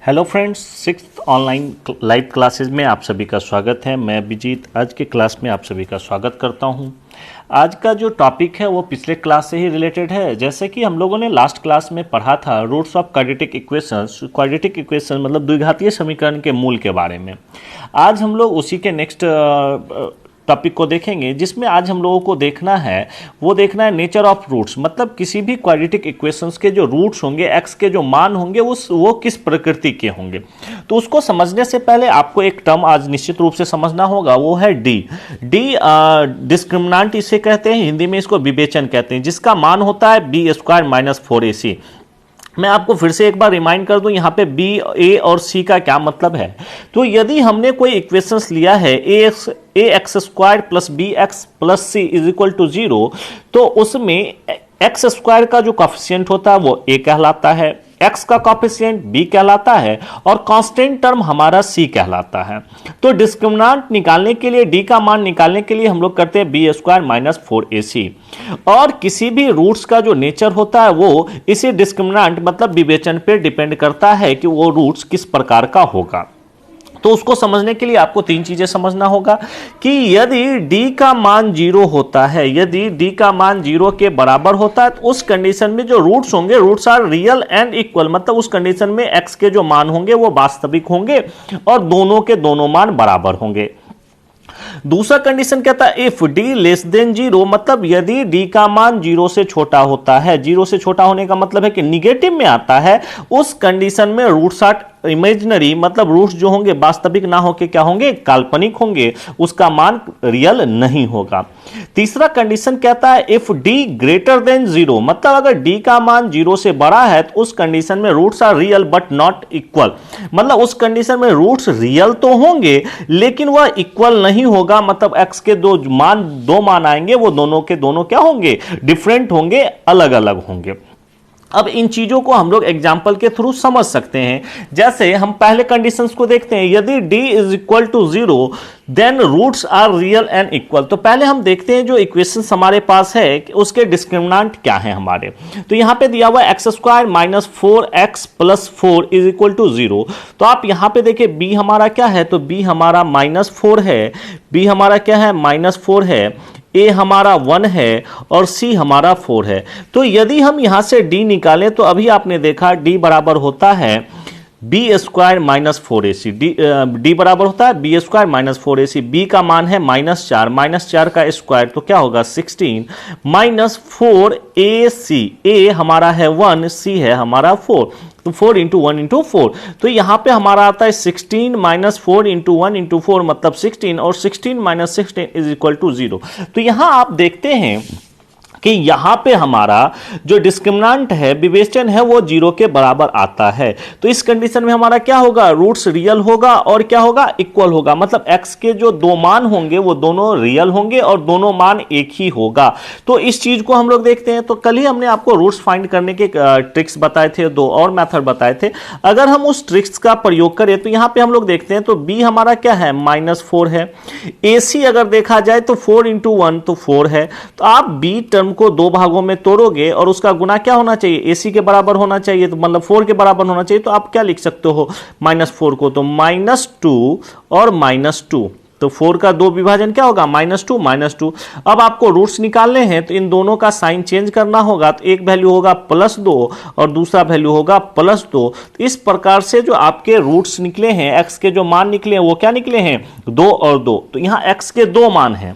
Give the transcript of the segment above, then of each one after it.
Hello friends, sixth online live classes में आप सभी का स्वागत है। मैं अभिजीत आज के क्लास में आप सभी का स्वागत करता हूं। आज का जो टॉपिक है वो पिछले क्लास से ही रिलेटेड है। जैसे कि हम लोगों ने लास्ट क्लास में पढ़ा था roots of quadratic equations. Quadratic equation मतलब द्विघातीय समीकरण के मूल के बारे में। आज हम लोग उसी के नेक्स्ट टॉपिक को देखेंगे, जिसमें आज हम लोगों को देखना है नेचर ऑफ रूट्स। मतलब किसी भी क्वाड्रेटिक इक्वेशंस के जो रूट्स होंगे, एक्स के जो मान होंगे वो किस प्रकृति के होंगे। तो उसको समझने से पहले आपको एक टर्म आज निश्चित रूप से समझना होगा, वो है डी। डिस्क्रिमिनांट इसे कहते हैं, हिंदी में इसको विवेचन कहते हैं, जिसका मान होता है बी स्क्वायर माइनस 4ac। मैं आपको फिर से एक बार रिमाइंड कर दूं यहाँ पे बी, ए और सी का क्या मतलब है। तो यदि हमने कोई इक्वेशंस लिया है A X square plus B X plus C is equal to 0, तो उसमें एक्स स्क्वायर का जो कॉफिशिएंट होता है वो ए कहलाता है, एक्स का कॉफिशिएंट बी कहलाता है और कांस्टेंट टर्म हमारा सी कहलाता है। तो डिस्क्रिमिनांट निकालने के लिए, डी का मान निकालने के लिए हम लोग करते हैं बी स्क्वायर माइनस 4ac। और किसी भी रूट्स का जो नेचर होता है वो इसी डिस्क्रिमिनांट मतलब विवेचन पे डिपेंड करता है कि वो रूट्स किस प्रकार का होगा। तो उसको समझने के लिए आपको तीन चीजें समझना होगा कि यदि d का मान 0 होता है, यदि d का मान 0 के बराबर होता है, तो उस कंडीशन में जो रूट्स होंगे, roots are real and equal, मतलब उस कंडीशन में x के जो मान होंगे वो वास्तविक होंगे और दोनों के दोनों मान बराबर होंगे। दूसरा कंडीशन कहता है इफ डी लेस देन 0, मतलब यदि डी का मान 0 से छोटा होता है, 0 से छोटा होने का मतलब है कि निगेटिव में आता है, उस कंडीशन में रूट्स आर इमेजिनरी, मतलब रूट्स जो होंगे वास्तविक ना होके क्या होंगे, काल्पनिक होंगे, उसका मान रियल नहीं होगा। तीसरा कंडीशन कहता है इफ डी ग्रेटर देन 0, मतलब अगर डी का मान 0 से बड़ा है तो उस कंडीशन में roots are real but not equal, मतलब उस कंडीशन में रूट्स रियल तो होंगे लेकिन वह इक्वल नहीं होगा, मतलब एक्स के दो मान आएंगे, वो दोनों के दोनों क्या होंगे, डिफरेंट होंगे, अलग अलग होंगे। अब इन चीजों को हम लोग एग्जाम्पल के थ्रू समझ सकते हैं। जैसे हम पहले कंडीशंस को देखते हैं, यदि d is equal to 0 then roots are real and equal. तो पहले हम देखते हैं जो इक्वेशंस हमारे पास है उसके डिस्क्रिमिनांट क्या है हमारे। तो यहां पे दिया हुआ x square minus 4x plus 4 is equal to 0। तो आप यहां पे देखिए b हमारा क्या है, तो b हमारा -4 है, b हमारा क्या है -4 है, ए हमारा 1 है और सी हमारा 4 है। तो यदि हम यहां से डी निकालें तो अभी आपने देखा डी बराबर होता है B square minus 4ac। D बराबर होता है B square minus 4ac। B का मान है -4 का स्क्वायर तो क्या होगा 16 माइनस 4ac। ए हमारा है 1, सी है हमारा 4, तो 4 इंटू 1 इंटू 4। तो यहां पे हमारा आता है 16 माइनस 4 इंटू 1 इंटू 4 मतलब 16, और 16 माइनस 16 इज इक्वल टू 0। तो यहां आप देखते हैं कि यहां पे हमारा जो डिस्क्रिमिनांट है, विवेचन है, वो 0 के बराबर आता है। तो इस कंडीशन में हमारा क्या होगा, रूट्स रियल होगा और क्या होगा, इक्वल होगा, मतलब x के जो दो मान होंगे वो दोनों रियल होंगे और दोनों मान एक ही होगा। तो इस चीज को हम लोग देखते हैं। तो कल ही हमने आपको रूट्स फाइंड करने के ट्रिक्स बताए थे, दो और मेथड बताए थे। अगर हम उस ट्रिक्स का प्रयोग करें तो यहां पर हम लोग देखते हैं, तो b हमारा क्या है -4 है, ac अगर देखा जाए तो 4 इंटू 1 तो 4 है। तो आप b टर्म को दो भागों में तोड़ोगे और उसका गुना क्या होना चाहिए, AC के बराबर होना चाहिए, तो मतलब 4 के बराबर होना चाहिए। तो आप क्या लिख सकते हो -4 को, तो -2 और -2, तो 4 का दो विभाजन क्या होगा -2। अब आपको रूट्स निकालने हैं तो इन दोनों का साइन चेंज करना होगा। तो एक वैल्यू होगा +2 और दूसरा वैल्यू होगा +2। तो इस प्रकार से जो आपके रूट्स निकले हैं, x के जो मान निकले हैं वो क्या निकले हैं, 2 और 2। तो यहां x के दो मान हैं।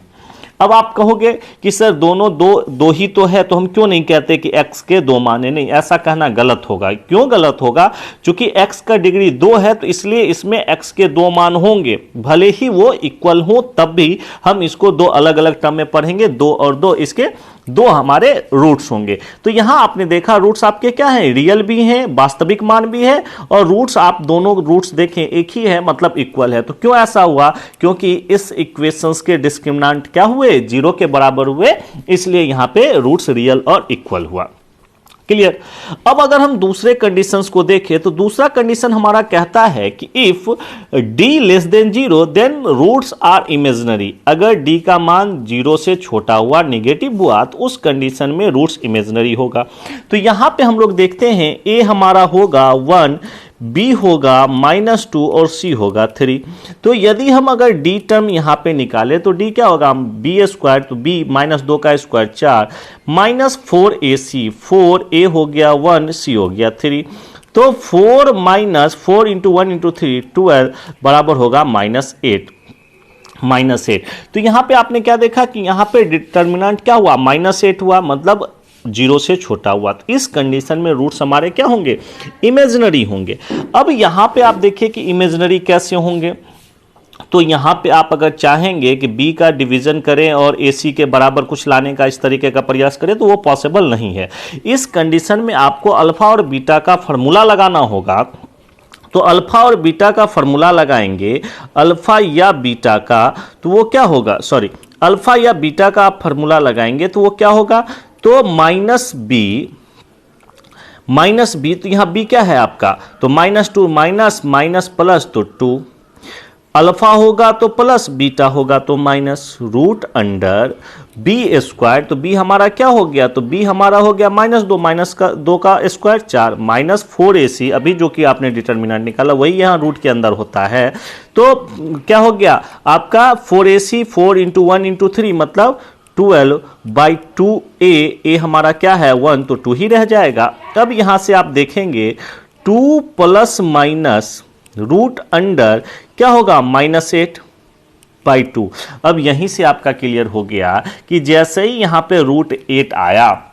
अब आप कहोगे कि सर दोनों दो ही तो है, तो हम क्यों नहीं कहते कि x के दो मान है। नहीं, ऐसा कहना गलत होगा। क्यों गलत होगा, क्योंकि x का डिग्री 2 है तो इसलिए इसमें x के दो मान होंगे, भले ही वो इक्वल हो तब भी हम इसको दो अलग अलग टर्म में पढ़ेंगे। 2 और 2 इसके दो हमारे रूट्स होंगे। तो यहां आपने देखा रूट्स आपके क्या है, रियल भी हैं, वास्तविक मान भी है, और रूट्स आप दोनों रूट्स देखें एक ही है, मतलब इक्वल है। तो क्यों ऐसा हुआ, क्योंकि इस इक्वेशंस के डिस्क्रिमिनांट क्या हुए, 0 के बराबर हुए, इसलिए यहां पे रूट्स रियल और इक्वल हुआ। क्लियर। अब अगर हम दूसरे कंडीशंस को देखें तो दूसरा कंडीशन हमारा कहता है कि if d less than 0 then roots are imaginary. अगर d का मान 0 से छोटा हुआ, निगेटिव हुआ, तो उस कंडीशन में रूट्स इमेजिनरी होगा। तो यहां पे हम लोग देखते हैं a हमारा होगा 1, b होगा -2 और c होगा 3। तो यदि हम अगर d टर्म यहाँ पे निकाले तो d क्या होगा, b² तो b -2 का स्क्वायर 4 -4ac, 4a हो गया 1, c हो गया 3। तो 4 इंटू 1 इंटू 3 12 बराबर होगा -8। तो यहां पे आपने क्या देखा कि यहां पे डिटर्मिनेंट क्या हुआ, -8 हुआ, मतलब 0 से छोटा हुआ। तो इस कंडीशन में रूट्स हमारे क्या होंगे, इमेजिनरी होंगे। अब यहां पे आप देखिए कि इमेजिनरी कैसे होंगे। तो यहां पे आप अगर चाहेंगे कि b का डिवीजन करें और ac के बराबर कुछ लाने का इस तरीके का प्रयास करें तो वो पॉसिबल नहीं है। इस कंडीशन में आपको अल्फा और बीटा का फॉर्मूला लगाना होगा। तो अल्फा और बीटा का फॉर्मूला लगाएंगे, अल्फा या बीटा का, तो वो क्या होगा, सॉरी, अल्फा या बीटा का आप फॉर्मूला लगाएंगे तो वो क्या होगा, तो माइनस बी, तो यहां बी क्या है आपका, तो -2 माइनस प्लस तो 2, अल्फा होगा तो प्लस, बीटा होगा तो माइनस, रूट अंडर b², तो b हमारा क्या हो गया, तो b हमारा हो गया -2 का स्क्वायर 4 -4ac, अभी जो कि आपने डिटर्मिनेंट निकाला वही यहाँ रूट के अंदर होता है। तो क्या हो गया आपका 4ac, 4 इंटू 1 इंटू 3 मतलब 12/2a, a हमारा क्या है 1, तो 2 ही रह जाएगा। अब यहां से आप देखेंगे 2 प्लस माइनस रूट अंडर क्या होगा -8/2। अब यहीं से आपका क्लियर हो गया कि जैसे ही यहां पे रूट 8 आया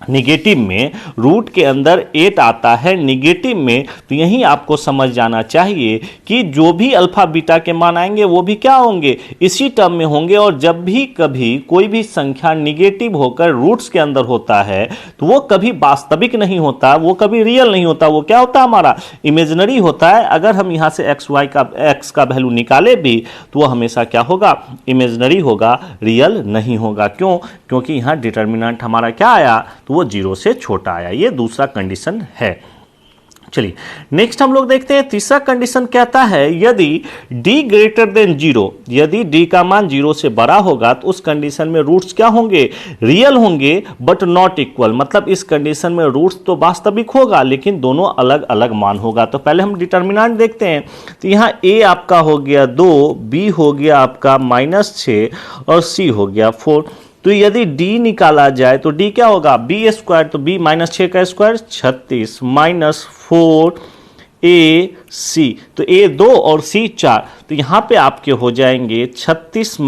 निगेटिव में, रूट के अंदर 8 आता है निगेटिव में, तो यहीं आपको समझ जाना चाहिए कि जो भी अल्फा बीटा के मान आएंगे वो भी क्या होंगे, इसी टर्म में होंगे। और जब भी कभी कोई भी संख्या निगेटिव होकर रूट्स के अंदर होता है तो वो कभी वास्तविक नहीं होता, वो कभी रियल नहीं होता, वो क्या होता है हमारा इमेजिनरी होता है। अगर हम यहाँ से एक्स का वैल्यू निकाले भी तो वो हमेशा क्या होगा, इमेजिनरी होगा, रियल नहीं होगा। क्यों, क्योंकि यहाँ डिटर्मिनेंट हमारा क्या आया, तो वो 0 से छोटा आया। ये दूसरा कंडीशन है। चलिए नेक्स्ट हम लोग देखते हैं, तीसरा कंडीशन कहता है यदि d ग्रेटर देन 0, यदि d का मान 0 से बड़ा होगा तो उस कंडीशन में रूट्स क्या होंगे, रियल होंगे बट नॉट इक्वल। मतलब इस कंडीशन में रूट्स तो वास्तविक होगा लेकिन दोनों अलग अलग मान होगा। तो पहले हम डिटर्मिनेंट देखते हैं। तो यहाँ a आपका हो गया 2, b हो गया आपका -6 और c हो गया 4। तो यदि d निकाला जाए तो d क्या होगा, b², तो b -6 का स्क्वायर 36 -4ac, तो a 2 और c 4। तो यहाँ पे आपके हो जाएंगे 36 -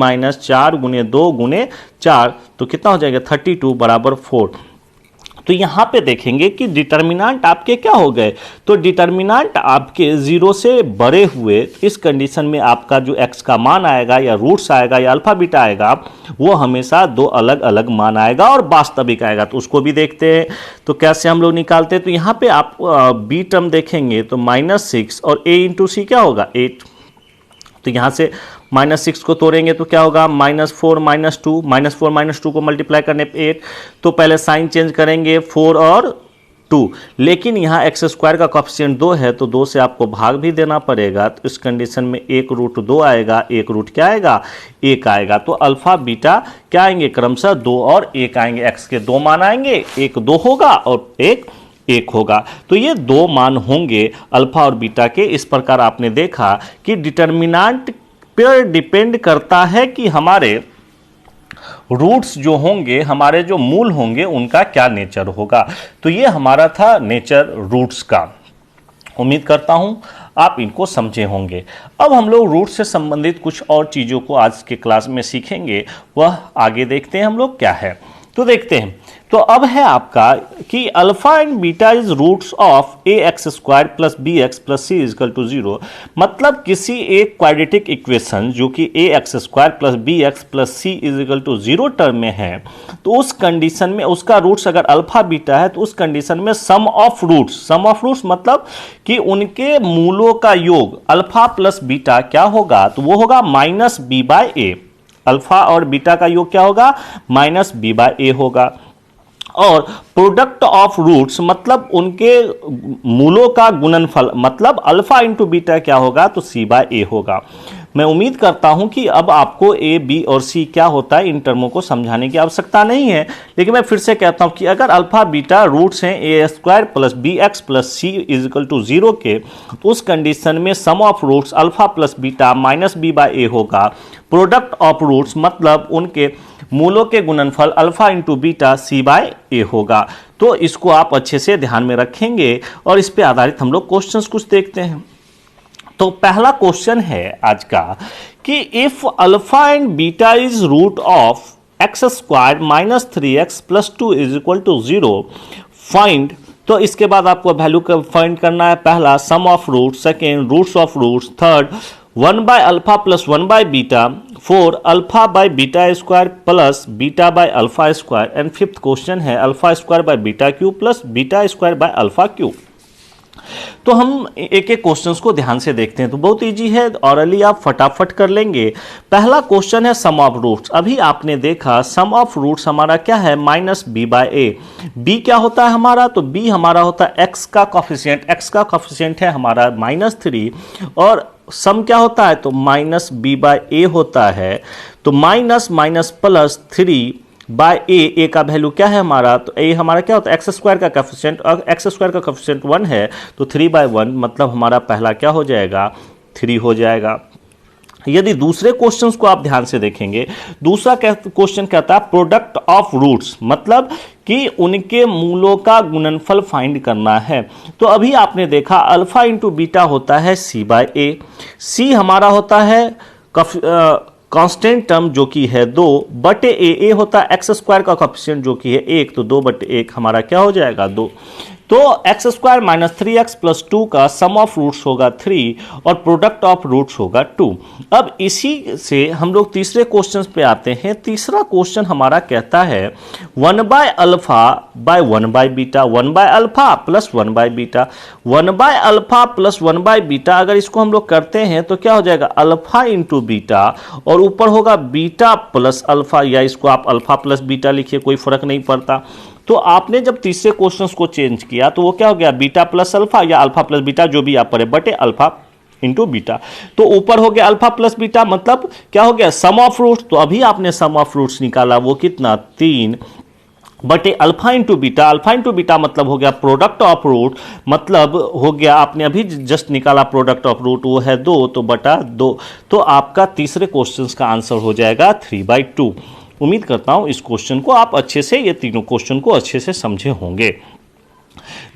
4 × 2 × 4, तो कितना हो जाएगा 32 बराबर 4। तो यहां पे देखेंगे कि डिटर्मिनेंट आपके क्या हो गए, तो डिटर्मिनेंट आपके 0 से बड़े हुए। इस कंडीशन में आपका जो x का मान आएगा या रूट्स आएगा या अल्फा बीटा आएगा वो हमेशा दो अलग अलग मान आएगा और वास्तविक आएगा। तो उसको भी देखते हैं, तो कैसे हम लोग निकालते हैं। तो यहाँ पे आप b टर्म देखेंगे तो -6 और a इंटू सी क्या होगा 8। तो यहां से -6 को तोड़ेंगे तो क्या होगा -4 - 2 को मल्टीप्लाई करने पे 8। तो पहले साइन चेंज करेंगे 4 और 2, लेकिन यहाँ x² का कोएफिशिएंट 2 है तो 2 से आपको भाग भी देना पड़ेगा। तो इस कंडीशन में 1 रूट 2 आएगा, 1 रूट क्या आएगा 1 आएगा। तो अल्फा बीटा क्या आएंगे क्रमशः 2 और 1 आएंगे। x के 2 मान आएंगे, एक 2 होगा और एक 1 होगा। तो ये 2 मान होंगे अल्फा और बीटा के। इस प्रकार आपने देखा कि डिटर्मिनेंट पर डिपेंड करता है कि हमारे रूट्स जो होंगे, हमारे जो मूल होंगे उनका क्या नेचर होगा। तो ये हमारा था नेचर रूट्स का। उम्मीद करता हूं आप इनको समझे होंगे। अब हम लोग रूट से संबंधित कुछ और चीज़ों को आज के क्लास में सीखेंगे, वह आगे देखते हैं हम लोग क्या है। तो देखते हैं। तो अब है आपका कि alpha and beta is roots of ax² plus bx plus c is equal to 0। मतलब किसी एक क्वाड्रेटिक इक्वेशन जो कि ax² plus bx plus c is equal to 0 term में है, तो उस कंडीशन में उसका रूट्स अगर अल्फा बीटा है तो उस कंडीशन में सम ऑफ रूट्स मतलब कि उनके मूलों का योग अल्फा प्लस बीटा क्या होगा, तो वो होगा -b/a। अल्फा और बीटा का योग क्या होगा -b/a होगा। और प्रोडक्ट ऑफ रूट्स मतलब उनके मूलों का गुणनफल मतलब अल्फा इंटू बीटा क्या होगा, तो c/a होगा। मैं उम्मीद करता हूं कि अब आपको ए, बी और सी क्या होता है इन टर्मों को समझाने की आवश्यकता नहीं है। लेकिन मैं फिर से कहता हूं कि अगर अल्फा बीटा रूट्स हैं A square plus B X plus C is equal to 0 के, तो उस कंडीशन में sum of roots alpha plus beta minus B by A होगा। प्रोडक्ट ऑफ रूट्स मतलब उनके मूलों के गुणनफल alpha into beta C by A होगा। तो इसको आप अच्छे से ध्यान में रखेंगे और इस पे आधारित हम लोग क्वेश्चंस कुछ देखते हैं। तो पहला क्वेश्चन है आज का कि if alpha and beta is root of X square minus 3x plus 2 is equal to 0 find. तो इसके बाद आपको वैल्यू फाइंड करना है। पहला sum of root, second roots of roots, third 1 by alpha plus 1 by beta, 4 alpha by beta square plus beta by alpha square, and fifth question है alpha square by beta cube plus beta square by alpha cube. तो हम एक एक questions को ध्यान से देखते हैं। तो बहुत इजी है, ऑरली आप फटाफट कर लेंगे। पहला क्वेश्चन है सम ऑफ रूट्स। अभी आपने देखा सम ऑफ रूट्स हमारा क्या है, minus B by A. B क्या होता है हमारा, तो बी हमारा होता है एक्स का कॉफिशिएंट। एक्स का कॉफिशिएंट है हमारा -3 और सम क्या होता है, तो माइनस बी बाय ए होता है। तो माइनस माइनस प्लस 3 बाय ए का वैल्यू क्या है हमारा, तो ए हमारा क्या होता है एक्स स्क्वायर का कोएफिशिएंट, और एक्स स्क्वायर का कोएफिशिएंट 1 है तो 3/1 मतलब हमारा पहला क्या हो जाएगा, 3 हो जाएगा। यदि दूसरे क्वेश्चंस को आप ध्यान से देखेंगे, दूसरा क्वेश्चन कहता है प्रोडक्ट ऑफ रूट्स, मतलब कि उनके मूलों का गुणनफल फाइंड करना है। तो अभी आपने देखा अल्फा इंटू बीटा होता है सी बाय ए, सी हमारा होता है कांस्टेंट टर्म जो कि है 2 बटे ए होता है एक्स स्क्वायर का कोएफिशिएंट जो कि है 1, तो 2 बटे 1 हमारा क्या हो जाएगा 2। तो x square minus 3x plus 2 का सम ऑफ रूट्स होगा 3 और प्रोडक्ट ऑफ रूट्स होगा 2। अब इसी से हम लोग तीसरे क्वेश्चन पे आते हैं। तीसरा क्वेश्चन हमारा कहता है 1 by alpha by 1 by beta, 1 by alpha plus 1 by beta, 1 by alpha plus 1 by beta. अगर इसको हम लोग करते हैं तो क्या हो जाएगा, अल्फा इंटू बीटा और ऊपर होगा बीटा प्लस अल्फा, या इसको आप अल्फा प्लस बीटा लिखिए, कोई फर्क नहीं पड़ता। तो आपने जब तीसरे क्वेश्चंस को चेंज किया तो वो क्या हो गया, बीटा प्लस अल्फा या अल्फा प्लस बीटा जो भी आप पढ़े, बटे अल्फा इंटू बीटा। तो ऊपर हो गया अल्फा प्लस बीटा, मतलब क्या हो गया सम ऑफ रूट्स। तो अभी आपने सम ऑफ रूट्स निकाला, वो कितना 3 बटे alpha into beta. Alpha into beta मतलब हो गया प्रोडक्ट ऑफ रूट, मतलब हो गया आपने अभी जस्ट निकाला प्रोडक्ट ऑफ रूट, वो है 2 तो बटा 2। तो आपका तीसरे क्वेश्चन का आंसर हो जाएगा 3/2। उम्मीद करता हूं इस क्वेश्चन को आप अच्छे से, ये तीनों क्वेश्चन को अच्छे से समझे होंगे।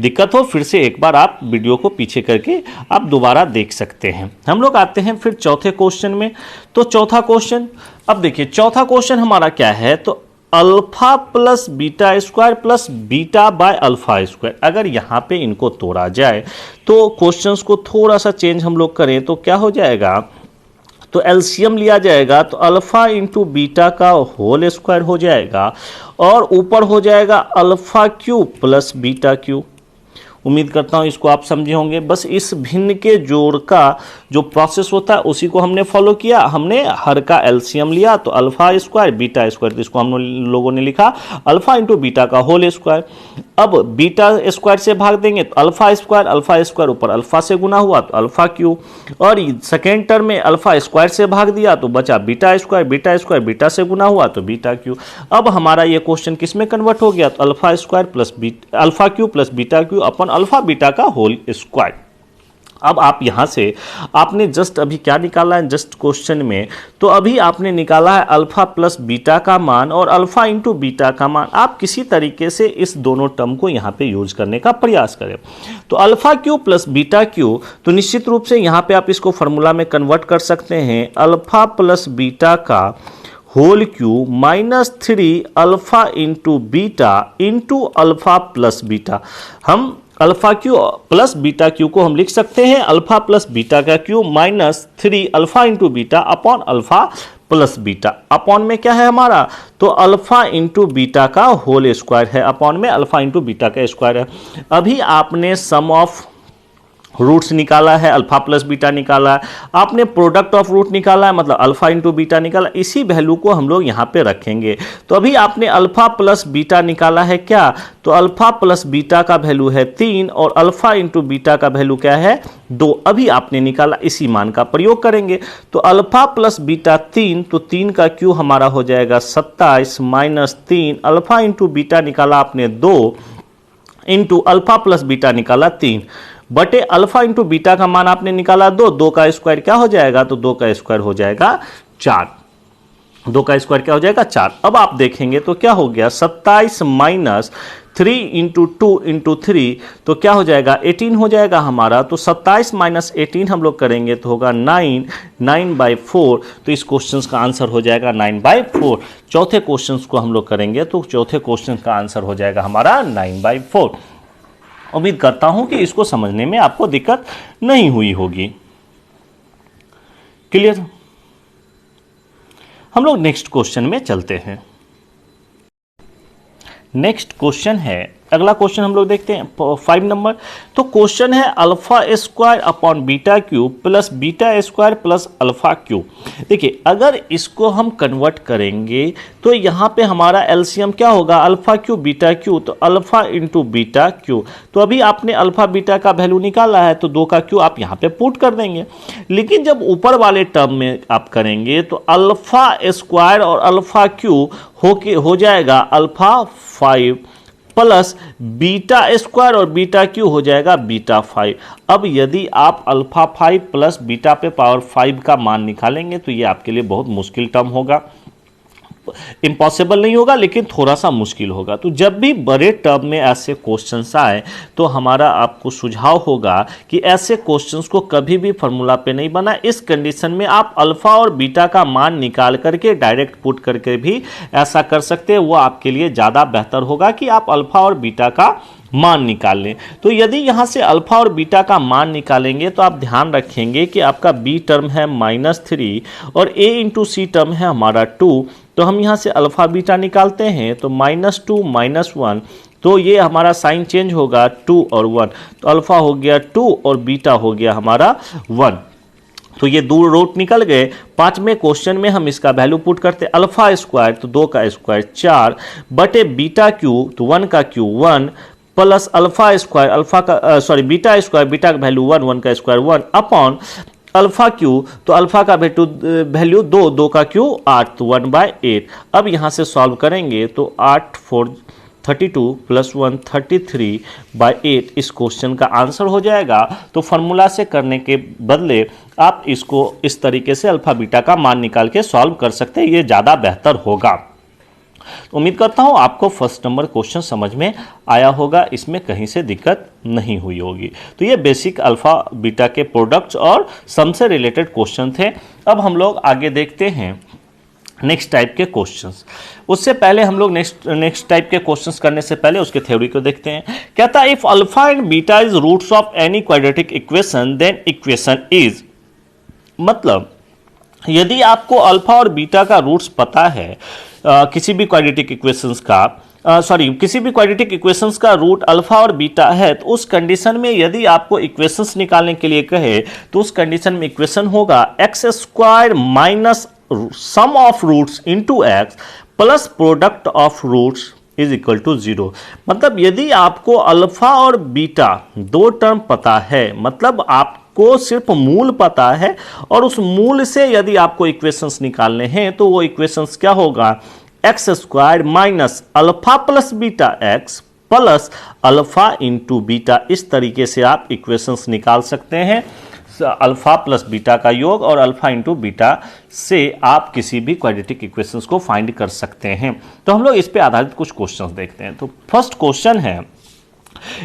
दिक्कत हो फिर से एक बार आप वीडियो को पीछे करके आप दोबारा देख सकते हैं। हम लोग आते हैं फिर चौथे क्वेश्चन में। तो चौथा क्वेश्चन, अब देखिए चौथा क्वेश्चन हमारा क्या है, तो alpha plus beta square plus beta by alpha square. अगर यहां पे इनको तोड़ा जाए तो क्वेश्चंस को थोड़ा सा चेंज हम लोग करें तो क्या हो जाएगा, तो एलसीएम लिया जाएगा तो अल्फा इंटू बीटा का होल स्क्वायर हो जाएगा और ऊपर हो जाएगा alpha cube plus beta cube. उम्मीद करता हूं इसको आप समझे होंगे। बस इस भिन्न के जोड़ का जो प्रोसेस होता है उसी को हमने फॉलो किया। हमने हर का एलसीएम लिया तो अल्फा स्क्वायर बीटा स्क्वायर, तो इसको हम लोगों ने लिखा अल्फा इंटू बीटा का होल स्क्वायर। अब बीटा स्क्वायर से भाग देंगे तो अल्फा स्क्वायर ऊपर अल्फा से गुना हुआ तो अल्फा क्यूब, और सेकेंड टर्म में अल्फा स्क्वायर से भाग दिया तो बचा बीटा स्क्वायर बीटा से गुना हुआ तो बीटा क्यूब। अब हमारा ये क्वेश्चन किस में कन्वर्ट हो गया, तो alpha square plus alpha cube plus beta cube अपन अल्फा बीटा का होल स्क्वायर। अब आप यहां से आपने जस्ट अभी क्या निकाला है, जस्ट क्वेश्चन में तो अभी आपने निकाला है अल्फा प्लस बीटा का मान और अल्फा इंटू बीटा का मान। आप किसी तरीके से इस दोनों टर्म को यहां पे यूज करने का प्रयास करें। तो alpha cube plus beta Q, तो निश्चित रूप से यहां पे आप इसको फॉर्मूला में कन्वर्ट कर सकते हैं, अल्फा प्लस बीटा का whole cube -3 alpha into beta into alpha plus beta. हम alpha cube plus beta cube को हम लिख सकते हैं अल्फा प्लस बीटा का cube -3 alpha into beta upon alpha plus beta. Upon में क्या है हमारा, तो अल्फा इंटू बीटा का होल स्क्वायर है, अपॉन में अल्फा इंटू बीटा का स्क्वायर है। अभी आपने सम ऑफ रूट्स निकाला है, अल्फा प्लस बीटा निकाला है, आपने प्रोडक्ट ऑफ रूट निकाला है, मतलब अल्फा इंटू बीटा निकाला, इसी वैल्यू को हम लोग यहाँ पे रखेंगे। तो अभी आपने अल्फा प्लस बीटा निकाला है क्या, तो अल्फा प्लस बीटा का वैल्यू है 3 और अल्फा इंटू बीटा का वैल्यू क्या है 2। अभी आपने निकाला, इसी मान का प्रयोग करेंगे। तो अल्फा प्लस बीटा 3, तो 3 का क्यू हमारा हो जाएगा 27 माइनस 3, अल्फा इंटू बीटा निकाला आपने 2 इंटू अल्फा प्लस बीटा निकाला 3 बटे अल्फा इंटू बीटा का मान आपने निकाला 2, 2 का स्क्वायर क्या हो जाएगा, तो 2 का स्क्वायर हो जाएगा 4, 2 का स्क्वायर क्या हो जाएगा 4। अब आप देखेंगे तो क्या हो गया 27 माइनस 3 इंटू 2 इंटू 3, तो क्या हो जाएगा 18 हो जाएगा हमारा। तो 27 माइनस 18 हम लोग करेंगे तो होगा 9/4। तो इस क्वेश्चन का आंसर हो जाएगा 9/4। चौथे क्वेश्चन को हम लोग करेंगे तो चौथे क्वेश्चन का आंसर हो जाएगा हमारा 9/4। उम्मीद करता हूं कि इसको समझने में आपको दिक्कत नहीं हुई होगी। क्लियर। हम लोग नेक्स्ट क्वेश्चन में चलते हैं। नेक्स्ट क्वेश्चन है, अगला क्वेश्चन हम लोग देखते हैं 5 नंबर। तो क्वेश्चन है alpha square upon beta cube plus beta square plus alpha cube. देखिए अगर इसको हम कन्वर्ट करेंगे तो यहाँ पे हमारा एलसीएम क्या होगा, अल्फा क्यूब बीटा क्यूब, तो अल्फा इंटू बीटा क्यूब। तो अभी आपने अल्फा बीटा का वैल्यू निकाला है तो 2 का क्यूब आप यहाँ पे पुट कर देंगे। लेकिन जब ऊपर वाले टर्म में आप करेंगे तो अल्फा स्क्वायर और अल्फा क्यूब हो जाएगा अल्फा 5 प्लस बीटा स्क्वायर और बीटा क्यू हो जाएगा बीटा 5। अब यदि आप अल्फा 5 प्लस बीटा पे पावर 5 का मान निकालेंगे तो ये आपके लिए बहुत मुश्किल टर्म होगा, इम्पॉसिबल नहीं होगा लेकिन थोड़ा सा मुश्किल होगा। तो जब भी बड़े टर्म में ऐसे क्वेश्चंस आए तो हमारा आपको सुझाव होगा कि ऐसे क्वेश्चंस को कभी भी फॉर्मूला पे नहीं बना। इस कंडीशन में आप अल्फा और बीटा का मान निकाल करके डायरेक्ट पुट करके भी ऐसा कर सकते हैं, वो आपके लिए ज़्यादा बेहतर होगा कि आप अल्फा और बीटा का मान निकाल लें। तो यदि यहाँ से अल्फा और बीटा का मान निकालेंगे तो आप ध्यान रखेंगे कि आपका बी टर्म है -3 और ए इंटू सी टर्म है हमारा 2। तो हम यहाँ से अल्फा बीटा निकालते हैं तो -2 -1, तो ये हमारा साइन चेंज होगा 2 और 1, तो अल्फा हो गया 2 और बीटा हो गया हमारा 1। तो ये 2 रूट निकल गए। 5वें क्वेश्चन में हम इसका वैल्यू पुट करते हैं अल्फा स्क्वायर, तो 2 का स्क्वायर 4 बटे बीटा क्यूब, तो 1 का cube 1 plus alpha square, alpha का बीटा स्क्वायर, बीटा का वैल्यू 1, 1 का स्क्वायर 1 अपॉन अल्फा क्यू, तो अल्फा का वैल्यू 2, 2 का क्यू 8, तो 1/8। अब यहाँ से सॉल्व करेंगे तो 8 4 32 प्लस 1 33/8 इस क्वेश्चन का आंसर हो जाएगा। तो फॉर्मूला से करने के बदले आप इसको इस तरीके से अल्फा बीटा का मान निकाल के सॉल्व कर सकते हैं, ये ज़्यादा बेहतर होगा। तो उम्मीद करता हूं आपको फर्स्ट नंबर क्वेश्चन समझ में आया होगा, इसमें कहीं से दिक्कत नहीं हुई होगी। तो ये बेसिक अल्फा बीटा के प्रोडक्ट्स और सम से रिलेटेड क्वेश्चन थे। अब हम लोग आगे देखते हैं नेक्स्ट टाइप के क्वेश्चंस। उससे पहले हम लोग नेक्स्ट टाइप के क्वेश्चंस करने से पहले उसके थ्योरी को देखते हैं। कहता है if alpha and beta is roots of any quadratic equation then equation is, मतलब यदि आपको अल्फा और बीटा का रूट्स पता है किसी भी क्वाड्रेटिक इक्वेशंस का, किसी भी क्वाड्रेटिक इक्वेशंस का रूट अल्फा और बीटा है, तो उस कंडीशन में यदि आपको इक्वेशंस निकालने के लिए कहे तो उस कंडीशन में इक्वेशन होगा x square minus sum of roots into x plus product of roots is equal to 0। मतलब यदि आपको अल्फा और बीटा 2 टर्म पता है, मतलब आपको सिर्फ मूल पता है और उस मूल से यदि आपको इक्वेशंस निकालने हैं तो वो इक्वेशंस क्या होगा, x square minus alpha plus beta x plus alpha into beta. इस तरीके से आप इक्वेशंस निकाल सकते हैं, अल्फा प्लस बीटा का योग और अल्फा इंटू बीटा से आप किसी भी क्वाड्रेटिक इक्वेशंस को फाइंड कर सकते हैं। तो हम लोग इस पे आधारित कुछ क्वेश्चंस देखते हैं। तो फर्स्ट क्वेश्चन है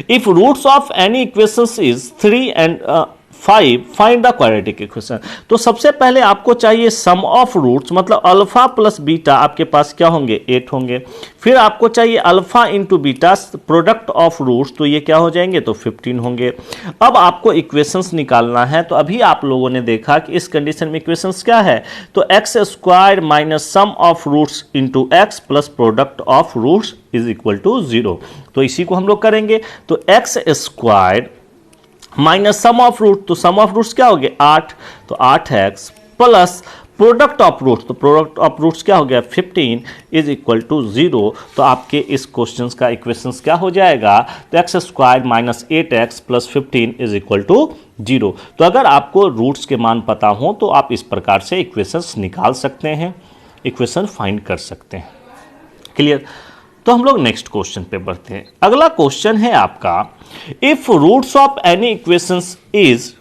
if roots of any equations is 3 and 5 find the quadratic equation. तो सबसे पहले आपको चाहिए सम ऑफ रूट्स, मतलब अल्फा प्लस बीटा आपके पास क्या होंगे 8 होंगे। फिर आपको चाहिए alpha into beta product of roots, तो ये क्या हो जाएंगे तो 15 होंगे। अब आपको इक्वेशंस निकालना है, तो अभी आप लोगों ने देखा कि इस कंडीशन में इक्वेशंस क्या है, तो x square minus sum of roots into x plus product of roots is equal to 0। तो इसी को हम लोग करेंगे। तो x square minus sum of root, तो सम ऑफ रूट्स क्या हो गया 8, तो 8x plus product of roots, तो प्रोडक्ट ऑफ रूट्स क्या हो गया 15 इज इक्वल टू 0। तो आपके इस क्वेश्चन का इक्वेशंस क्या हो जाएगा, तो x square minus 8x plus 15 is equal to 0। तो अगर आपको रूट्स के मान पता हो तो आप इस प्रकार से इक्वेशंस निकाल सकते हैं, इक्वेशन फाइंड कर सकते हैं। क्लियर। तो हम लोग नेक्स्ट क्वेश्चन पे बढ़ते हैं। अगला क्वेश्चन है आपका, if roots of any equations is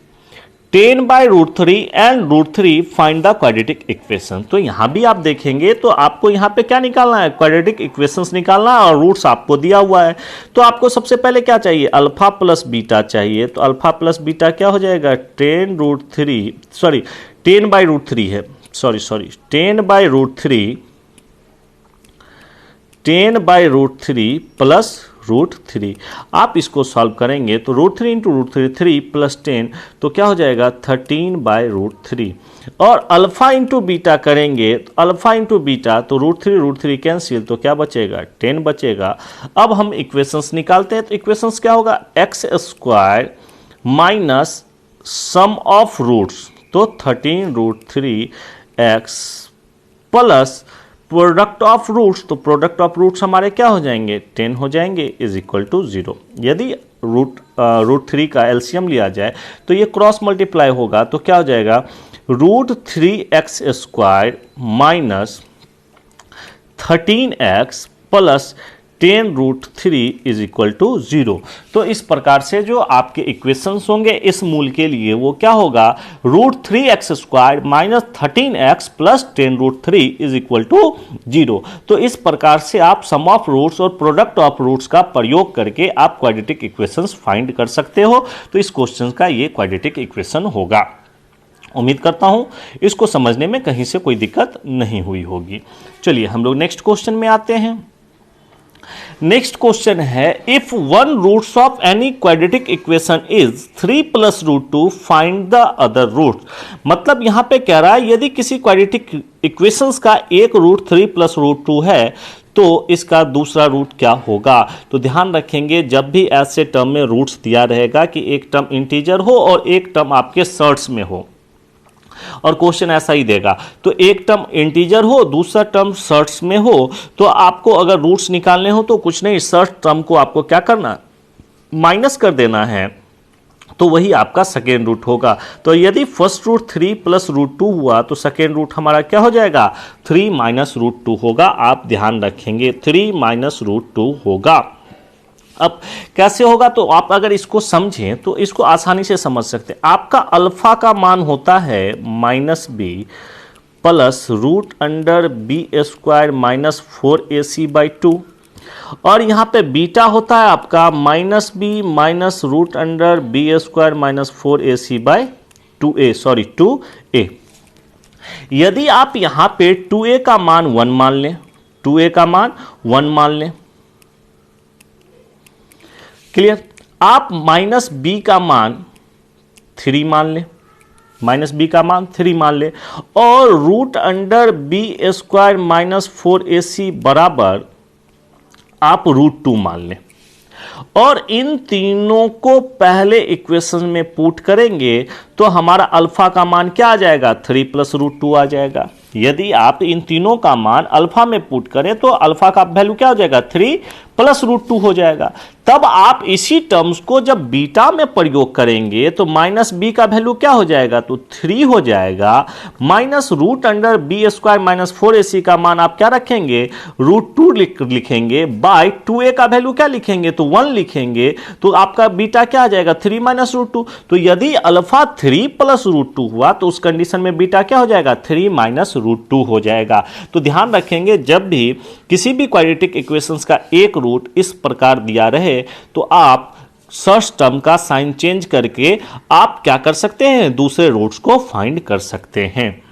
10/√3 and √3 find the quadratic equation. तो यहां भी आप देखेंगे तो आपको यहां पे क्या निकालना है, क्वाड्रेटिक इक्वेशंस निकालना है, और रूट्स आपको दिया हुआ है। तो आपको सबसे पहले क्या चाहिए, अल्फा प्लस बीटा चाहिए। तो अल्फा प्लस बीटा क्या हो जाएगा 10/√3 है, सॉरी 10/√3 प्लस √3। आप इसको सॉल्व करेंगे तो √3 इंटू √3 प्लस 10, तो क्या हो जाएगा 13/√3। और अल्फा इंटू बीटा करेंगे तो अल्फा इंटू बीटा, तो √3 कैंसिल, तो क्या बचेगा 10 बचेगा। अब हम इक्वेशंस निकालते हैं, तो इक्वेशंस क्या होगा x square minus sum of roots, तो 13√3x plus product of roots, तो प्रोडक्ट ऑफ रूट्स हमारे क्या हो जाएंगे 10 हो जाएंगे, इज इक्वल टू 0। यदि √3 का एलसीएम लिया जाए तो ये क्रॉस मल्टीप्लाई होगा, तो क्या हो जाएगा √3x square minus 13x plus 10√3 is equal to 0। तो इस प्रकार से जो आपके इक्वेशंस होंगे इस मूल के लिए वो क्या होगा √3x square minus 13x plus 10√3 is equal to 0। तो इस प्रकार से आप सम ऑफ रूट्स और प्रोडक्ट ऑफ रूट्स का प्रयोग करके आप क्वाड्रेटिक इक्वेशंस फाइंड कर सकते हो। तो इस क्वेश्चन का ये क्वाड्रेटिक इक्वेशन होगा। उम्मीद करता हूं इसको समझने में कहीं से कोई दिक्कत नहीं हुई होगी। चलिए हम लोग नेक्स्ट क्वेश्चन में आते हैं। नेक्स्ट क्वेश्चन है, if one roots of any quadratic equation is 3 + √2 find the other root. मतलब यहां पे कह रहा है यदि किसी क्वाड्रेटिक इक्वेशंस का एक रूट 3 + √2 है तो इसका दूसरा रूट क्या होगा। तो ध्यान रखेंगे जब भी ऐसे टर्म में रूट्स दिया रहेगा कि एक टर्म इंटीजर हो और एक टर्म आपके सर्ट्स में हो, और क्वेश्चन ऐसा ही देगा। तो एक टर्म इंटीजर हो दूसरा टर्म सर्ट्स में हो, तो आपको अगर रूट्स निकालने हो तो कुछ नहीं, सर्ट टर्म को आपको क्या करना माइनस कर देना है, तो वही आपका सेकेंड रूट होगा। तो यदि फर्स्ट रूट 3 + √2 हुआ तो सेकेंड रूट हमारा क्या हो जाएगा 3 - √2 होगा। आप ध्यान रखेंगे 3 - √2 होगा। अब कैसे होगा, तो आप अगर इसको समझें तो इसको आसानी से समझ सकते हैं। आपका अल्फा का मान होता है -b प्लस √(b² - 4ac/2, और यहां पे बीटा होता है आपका -b माइनस √(b² - 4ac/2a। यदि आप यहां पे 2a का मान 1 मान लें, 2a का मान 1 मान लें, क्लियर। आप -b का मान 3 मान लें, -b का मान 3 मान लें, और √(b² - 4ac बराबर आप √2 मान लें, और इन तीनों को पहले इक्वेशन में पुट करेंगे तो हमारा अल्फा का मान क्या आ जाएगा 3 + √2 आ जाएगा। यदि आप इन तीनों का मान अल्फा में पुट करें तो अल्फा का वैल्यू क्या हो जाएगा 3 + √2 हो जाएगा। तब आप इसी टर्म्स को जब बीटा में प्रयोग करेंगे तो -b का वैल्यू क्या हो जाएगा, तो 3 हो जाएगा, माइनस √(b² - 4ac का मान आप क्या रखेंगे √2 लिखेंगे, बाय 2a का वैल्यू क्या लिखेंगे, तो 1 लिखेंगे, तो आपका बीटा क्या आ जाएगा 3 - √2। तो यदि अल्फा 3 + √2 हुआ तो उस कंडीशन में बीटा क्या हो जाएगा 3 - √2 हो जाएगा। तो ध्यान रखेंगे जब भी किसी भी क्वाड्रेटिक इक्वेशंस का एक रूट इस प्रकार दिया रहे तो आप सर्च टर्म का साइन चेंज करके आप क्या कर सकते हैं, दूसरे रूट्स को फाइंड कर सकते हैं।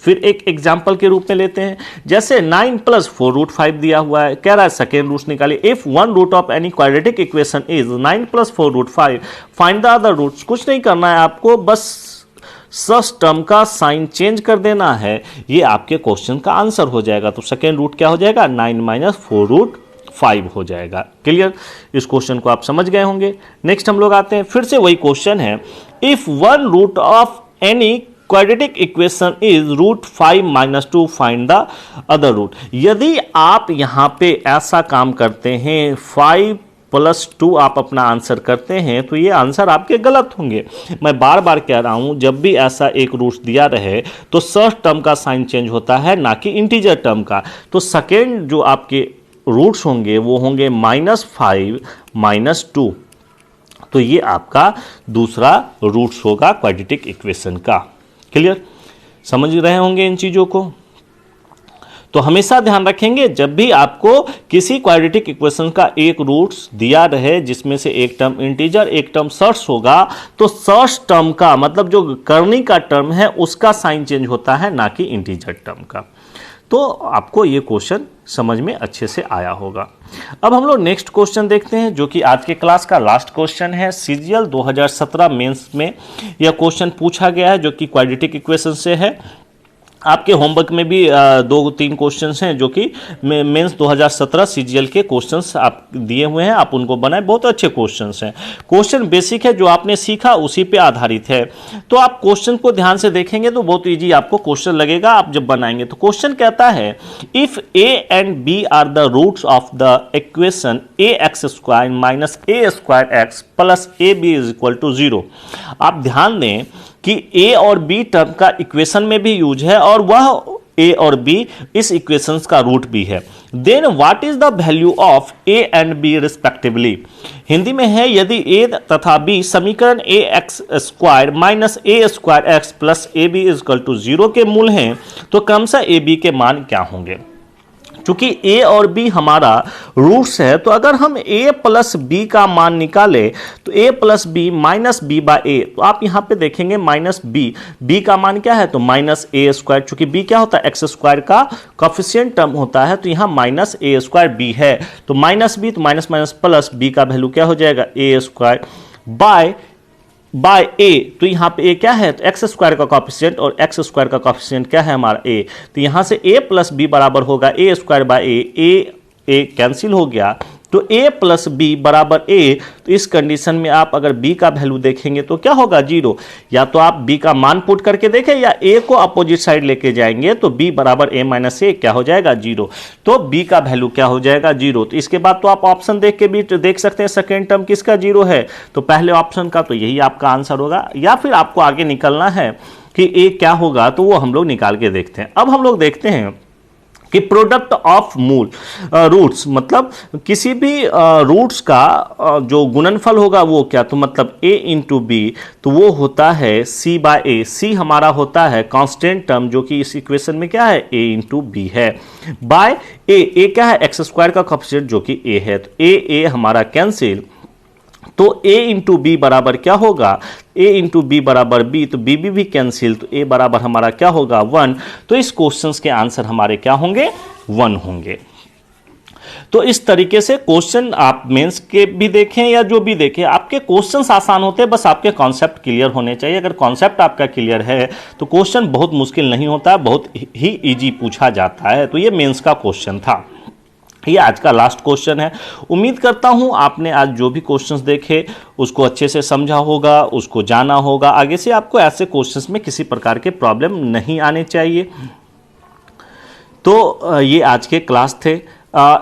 फिर एक एग्जाम्पल के रूप में लेते हैं, जैसे 9 + 4 √5 दिया हुआ है, कह रहा है सेकेंड रूट्स निकालिए। If one root of any quadratic equation is 9 + 4 √5 find the other roots. कुछ नहीं करना है आपको, बस सर्च टर्म का साइन चेंज कर देना है, ये आपके क्वेश्चन का आंसर हो जाएगा। तो सेकेंड रूट क्या हो जाएगा 9 - 4 √5। 5 हो जाएगा। क्लियर, इस क्वेश्चन को आप समझ गए होंगे। नेक्स्ट हम लोग आते हैं, फिर से वही क्वेश्चन है, if one root of any quadratic equation is root 5 - 2 find the other root. यदि आप यहां पे ऐसा काम करते हैं 5 + 2 आप अपना आंसर करते हैं तो ये आंसर आपके गलत होंगे। मैं बार बार कह रहा हूं, जब भी ऐसा एक रूट दिया रहे तो फर्स्ट टर्म का साइन चेंज होता है, ना कि इंटीजर टर्म का। तो सेकेंड जो आपके रूट्स होंगे वो होंगे -5 - 2, तो ये आपका दूसरा रूट्स होगा क्वाड्रेटिक इक्वेशन का। क्लियर, समझ रहे होंगे इन चीजों को। तो हमेशा ध्यान रखेंगे, जब भी आपको किसी क्वाड्रेटिक इक्वेशन का एक रूट्स दिया रहे जिसमें से एक टर्म इंटीजर एक टर्म सर्स होगा, तो सर्स टर्म का मतलब जो करनी का टर्म है उसका साइन चेंज होता है, ना कि इंटीजर टर्म का। तो आपको ये क्वेश्चन समझ में अच्छे से आया होगा। अब हम लोग नेक्स्ट क्वेश्चन देखते हैं, जो कि आज के क्लास का लास्ट क्वेश्चन है। सीजीएल 2017 मेंस में यह क्वेश्चन पूछा गया है, जो कि क्वाड्रेटिक इक्वेशन से है। आपके होमवर्क में भी 2-3 क्वेश्चंस हैं जो कि मेंस 2017 सीजीएल के क्वेश्चंस आप दिए हुए हैं, आप उनको बनाए, बहुत अच्छे क्वेश्चंस हैं। क्वेश्चन बेसिक है, जो आपने सीखा उसी पे आधारित है। तो आप क्वेश्चन को ध्यान से देखेंगे तो बहुत इजी आपको क्वेश्चन लगेगा आप जब बनाएंगे। तो क्वेश्चन कहता है, if A and B are the roots of the equation ax² - a² x + ab = 0। आप ध्यान दें कि a और b टर्म का इक्वेशन में भी यूज है और वह a और b इस इक्वेशंस का रूट भी है। Then what is the value of a and b respectively. Hindi में है, यदि a तथा b समीकरण ax² - a² x + ab = 0 के मूल हैं तो क्रमशः ab के मान क्या होंगे। चूंकि a और b हमारा रूट्स है, तो अगर हम a + b का मान निकालें तो a + b - b/a, तो आप यहां पे देखेंगे -b का मान क्या है, तो -a²। चूंकि b क्या होता है, x² का कोफिशिएंट टर्म होता है, तो यहां -a²b है, तो -b तो माइनस प्लस b का वैल्यू क्या हो जाएगा, a² बाय a। तो यहाँ पे a क्या है, तो x² का कॉफिशिएंट और x² का कॉफिशिएंट क्या है हमारा a। तो यहाँ से a + b बराबर होगा a²/a, a कैंसिल हो गया, तो a + b = a। तो इस कंडीशन में आप अगर b का वैल्यू देखेंगे तो क्या होगा, 0। या तो आप b का मान पुट करके देखें या a को अपोजिट साइड लेके जाएंगे तो b = a - a क्या हो जाएगा, 0। तो b का वैल्यू क्या हो जाएगा, 0। तो इसके बाद तो आप ऑप्शन देख के भी देख सकते हैं सेकेंड टर्म किसका 0 है, तो पहले ऑप्शन का, तो यही आपका आंसर होगा। या फिर आपको आगे निकलना है कि a क्या होगा, तो वो हम लोग निकाल के देखते हैं। अब हम लोग देखते हैं कि प्रोडक्ट ऑफ मूल रूट्स, मतलब किसी भी रूट्स का जो गुणनफल होगा वो क्या, तो मतलब a × b, तो वो होता है c/a। c हमारा होता है कांस्टेंट टर्म जो कि इस इक्वेशन में क्या है, a × b है, बाय a क्या है, x² का कोएफिशिएंट जो कि a है, तो a हमारा कैंसिल, तो a × b बराबर क्या होगा, a × b बराबर b, तो b भी कैंसिल, तो a बराबर हमारा क्या होगा, 1। तो इस क्वेश्चंस के आंसर हमारे क्या होंगे, 1 होंगे। तो इस तरीके से क्वेश्चन आप मेंस के भी देखें या जो भी देखें, आपके क्वेश्चंस आसान होते हैं, बस आपके कॉन्सेप्ट क्लियर होने चाहिए। अगर कॉन्सेप्ट आपका क्लियर है तो क्वेश्चन बहुत मुश्किल नहीं होता, बहुत ही इजी पूछा जाता है। तो ये मेंस का क्वेश्चन था, ये आज का लास्ट क्वेश्चन है। उम्मीद करता हूं आपने आज जो भी क्वेश्चंस देखे उसको अच्छे से समझा होगा, उसको जाना होगा। आगे से आपको ऐसे क्वेश्चंस में किसी प्रकार के प्रॉब्लम नहीं आने चाहिए। तो ये आज के क्लास थे।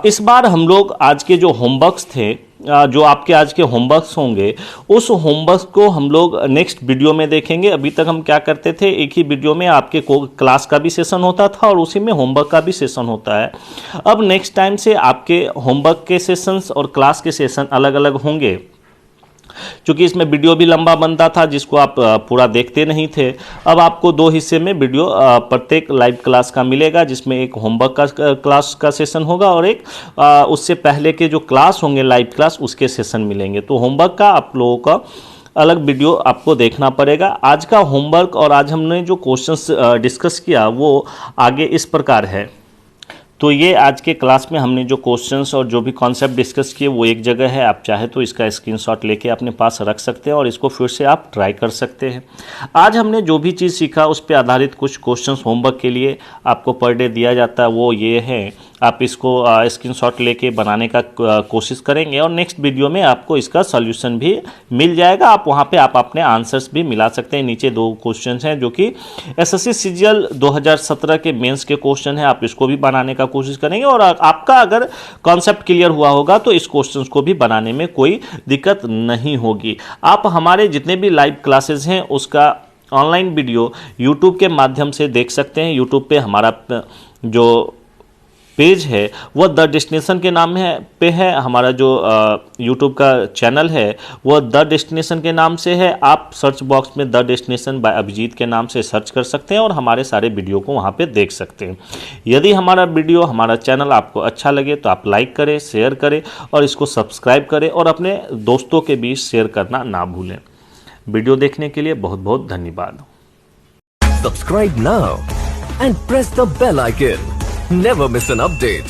इस बार हम लोग आज के जो होमवर्क्स थे, जो आपके आज के होमवर्क्स होंगे, उस होमवर्क को हम लोग नेक्स्ट वीडियो में देखेंगे। अभी तक हम क्या करते थे, एक ही वीडियो में आपके क्लास का भी सेशन होता था और उसी में होमवर्क का भी सेशन होता है। अब नेक्स्ट टाइम से आपके होमवर्क के सेशंस और क्लास के सेशन अलग अलग होंगे, क्योंकि इसमें वीडियो भी लंबा बनता था जिसको आप पूरा देखते नहीं थे। अब आपको 2 हिस्से में वीडियो प्रत्येक लाइव क्लास का मिलेगा, जिसमें एक होमवर्क का क्लास का सेशन होगा और एक उससे पहले के जो क्लास होंगे लाइव क्लास उसके सेशन मिलेंगे। तो होमवर्क का आप लोगों का अलग वीडियो आपको देखना पड़ेगा। आज का होमवर्क और आज हमने जो क्वेश्चंस डिस्कस किया वो आगे इस प्रकार है। तो ये आज के क्लास में हमने जो क्वेश्चंस और जो भी कॉन्सेप्ट डिस्कस किए वो एक जगह है, आप चाहे तो इसका स्क्रीनशॉट लेके अपने पास रख सकते हैं और इसको फिर से आप ट्राई कर सकते हैं। आज हमने जो भी चीज़ सीखा उस पर आधारित कुछ क्वेश्चंस होमवर्क के लिए आपको पर डे दिया जाता है, वो ये है आप इसको स्क्रीनशॉट लेके बनाने का कोशिश करेंगे और नेक्स्ट वीडियो में आपको इसका सॉल्यूशन भी मिल जाएगा। आप वहाँ पे आप अपने आंसर्स भी मिला सकते हैं। नीचे 2 क्वेश्चन हैं जो कि एसएससी सीजीएल 2017 के मेंस के क्वेश्चन है, आप इसको भी बनाने का कोशिश करेंगे और आपका अगर कॉन्सेप्ट क्लियर हुआ होगा तो इस क्वेश्चंस को भी बनाने में कोई दिक्कत नहीं होगी। आप हमारे जितने भी लाइव क्लासेस हैं उसका ऑनलाइन वीडियो यूट्यूब के माध्यम से देख सकते हैं। यूट्यूब पे हमारा जो पेज है वह द डेस्टिनेशन के नाम पे है। हमारा जो यूट्यूब का चैनल है वह द डेस्टिनेशन के नाम से है। आप सर्च बॉक्स में द डेस्टिनेशन बाय अभिजीत के नाम से सर्च कर सकते हैं और हमारे सारे वीडियो को वहां पे देख सकते हैं। यदि हमारा वीडियो, हमारा चैनल आपको अच्छा लगे तो आप लाइक करें, शेयर करें और इसको सब्सक्राइब करें और अपने दोस्तों के बीच शेयर करना ना भूलें। वीडियो देखने के लिए बहुत बहुत धन्यवाद। Subscribe now and press the bell icon. Never miss an update.